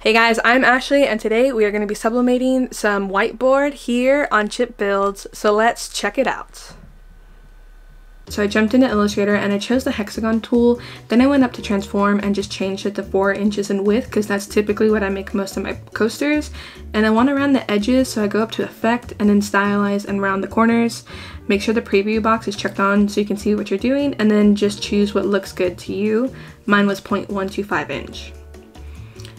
Hey guys, I'm Ashley and today we are going to be sublimating some whiteboard here on Chip Builds, so let's check it out. So I jumped into Illustrator and I chose the hexagon tool, then I went up to transform and just changed it to 4 inches in width because that's typically what I make most of my coasters. And I want to round the edges, so I go up to effect and then stylize and round the corners. Make sure the preview box is checked on so you can see what you're doing, and then just choose what looks good to you. Mine was 0.125 inch.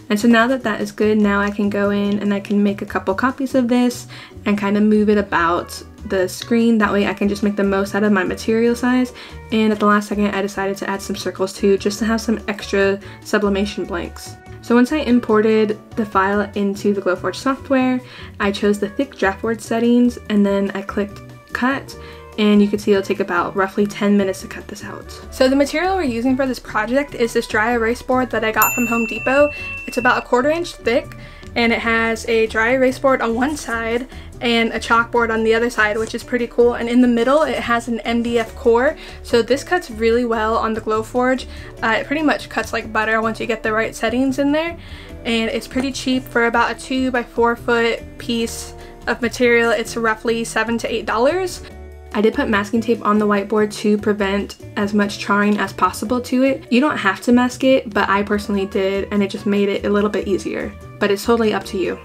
And so now that that is good, now I can go in and I can make a couple copies of this and kind of move it about the screen. That way I can just make the most out of my material size. And at the last second, I decided to add some circles too, just to have some extra sublimation blanks. So once I imported the file into the Glowforge software, I chose the thick draftboard settings and then I clicked cut. And you can see it'll take about roughly 10 minutes to cut this out. So the material we're using for this project is this dry erase board that I got from Home Depot. It's about 1/4 inch thick and it has a dry erase board on one side and a chalkboard on the other side, which is pretty cool. And in the middle it has an MDF core, so this cuts really well on the Glowforge. It pretty much cuts like butter once you get the right settings in there, and it's pretty cheap for about a 2 by 4 foot piece of material. It's roughly $7 to $8. I did put masking tape on the whiteboard to prevent as much charring as possible to it. You don't have to mask it, but I personally did, and it just made it a little bit easier. But it's totally up to you.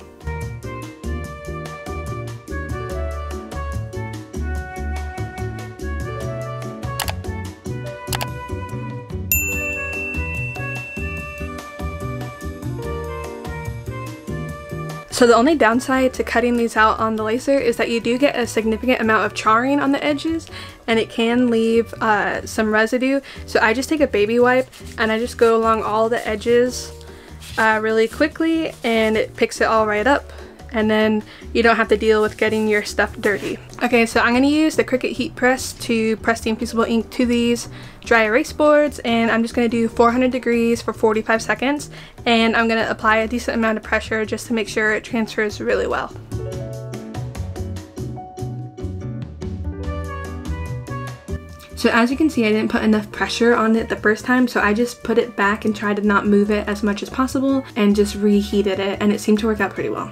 So the only downside to cutting these out on the laser is that you do get a significant amount of charring on the edges, and it can leave some residue. So I just take a baby wipe and I just go along all the edges really quickly, and it picks it all right up. And then you don't have to deal with getting your stuff dirty. Okay, so I'm going to use the Cricut heat press to press the infusible ink to these dry erase boards, and I'm just going to do 400 degrees for 45 seconds, and I'm going to apply a decent amount of pressure just to make sure it transfers really well. So as you can see, I didn't put enough pressure on it the first time, so I just put it back and tried to not move it as much as possible and just reheated it, and it seemed to work out pretty well.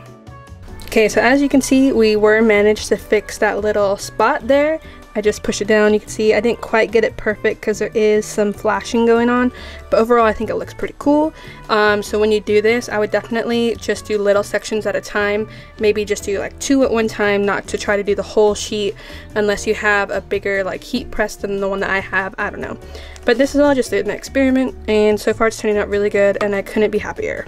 Okay, so as you can see, we managed to fix that little spot there. I just push it down. You can see I didn't quite get it perfect because there is some flashing going on, but overall I think it looks pretty cool. So when you do this, I would definitely just do little sections at a time. Maybe just do like 2 at one time, not to try to do the whole sheet unless you have a bigger like heat press than the one that I have. I don't know. But this is all just an experiment, and so far it's turning out really good and I couldn't be happier.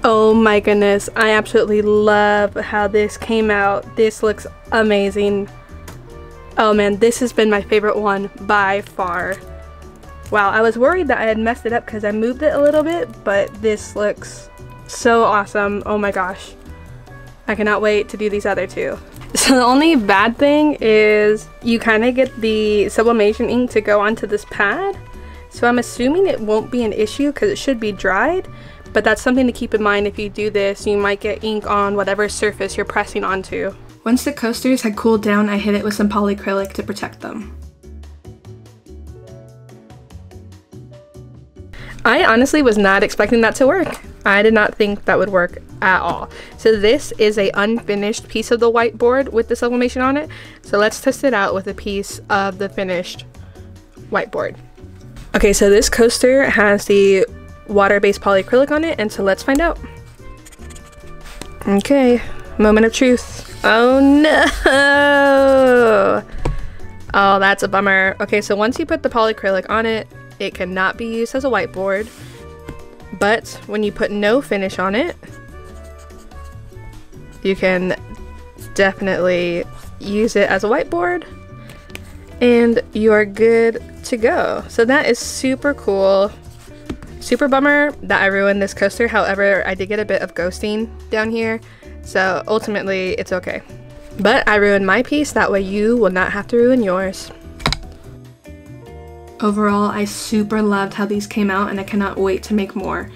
Oh my goodness, I absolutely love how this came out. This looks amazing. Oh man, this has been my favorite one by far. Wow, I was worried that I had messed it up because I moved it a little bit, but this looks so awesome. Oh my gosh. I cannot wait to do these other two. So the only bad thing is you kind of get the sublimation ink to go onto this pad. So I'm assuming it won't be an issue because it should be dried. But that's something to keep in mind. If you do this, you might get ink on whatever surface you're pressing onto. Once the coasters had cooled down, I hit it with some polyacrylic to protect them. I honestly was not expecting that to work. I did not think that would work at all. So this is a unfinished piece of the whiteboard with the sublimation on it. So let's test it out with a piece of the finished whiteboard. Okay, so this coaster has the water-based polyacrylic on it, and so let's find out. Okay, moment of truth. Oh no! Oh, that's a bummer. Okay, so once you put the polyacrylic on it, it cannot be used as a whiteboard, but when you put no finish on it, you can definitely use it as a whiteboard, and you are good to go. So that is super cool. Super bummer that I ruined this coaster. However, I did get a bit of ghosting down here, so ultimately it's okay. But I ruined my piece, that way you will not have to ruin yours. Overall, I super loved how these came out, and I cannot wait to make more.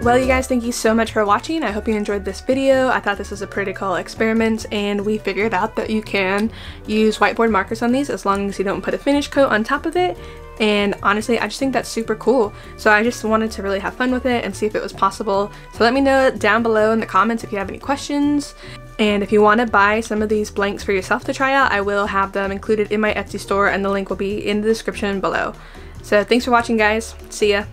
Well, you guys, thank you so much for watching. I hope you enjoyed this video. I thought this was a pretty cool experiment, and we figured out that you can use whiteboard markers on these as long as you don't put a finish coat on top of it. And honestly, I just think that's super cool. So I just wanted to really have fun with it and see if it was possible. So let me know down below in the comments if you have any questions. And if you want to buy some of these blanks for yourself to try out, I will have them included in my Etsy store, and the link will be in the description below. So thanks for watching, guys. See ya.